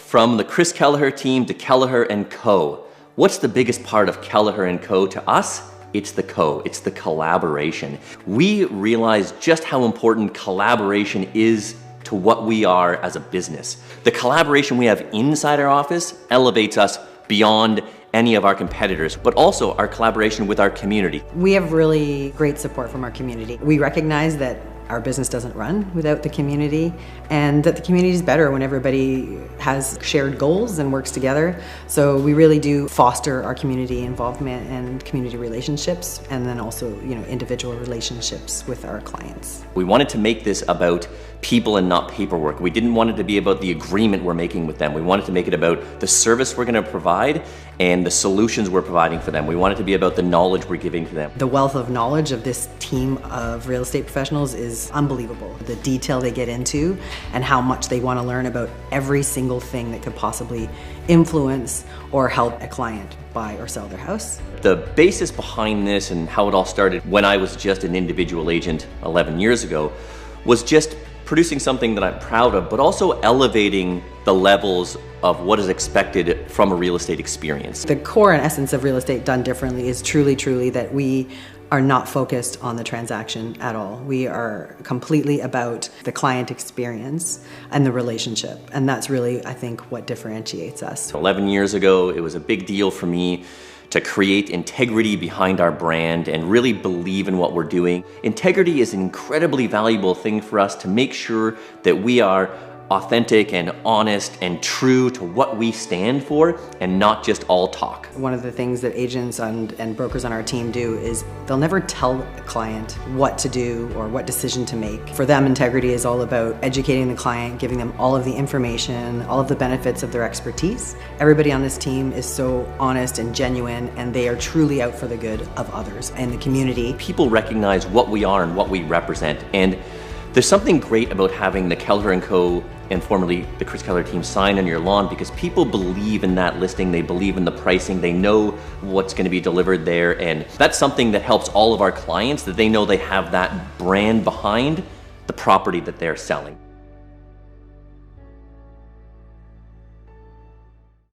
From the Chris Keleher team to Keleher & Co. What's the biggest part of Keleher & Co. to us? It's the it's the collaboration. We realize just how important collaboration is to what we are as a business. The collaboration we have inside our office elevates us beyond any of our competitors, but also our collaboration with our community. We have really great support from our community. We recognize that our business doesn't run without the community, and that the community is better when everybody has shared goals and works together. So we really do foster our community involvement and community relationships, and then also, individual relationships with our clients. We wanted to make this about people and not paperwork. We didn't want it to be about the agreement we're making with them. We wanted to make it about the service we're going to provide and the solutions we're providing for them. We want it to be about the knowledge we're giving to them. The wealth of knowledge of this team of real estate professionals is unbelievable. The detail they get into and how much they want to learn about every single thing that could possibly influence or help a client buy or sell their house. The basis behind this and how it all started when I was just an individual agent 11 years ago was just producing something that I'm proud of, but also elevating the levels of what is expected from a real estate experience. The core and essence of real estate done differently is truly that we are not focused on the transaction at all. We are completely about the client experience and the relationship. And that's really, I think, what differentiates us. 11 years ago, it was a big deal for me to create integrity behind our brand and really believe in what we're doing. Integrity is an incredibly valuable thing for us to make sure that we are authentic and honest and true to what we stand for and not just all talk. One of the things that agents and brokers on our team do is they'll never tell a client what to do or what decision to make. For them, integrity is all about educating the client, giving them all of the information, all of the benefits of their expertise. Everybody on this team is so honest and genuine, and they are truly out for the good of others and the community. People recognize what we are and what we represent, and there's something great about having the Keleher & Co. and formerly the Chris Keleher team sign on your lawn, because people believe in that listing, they believe in the pricing, they know what's going to be delivered there, and that's something that helps all of our clients, that they know they have that brand behind the property that they're selling.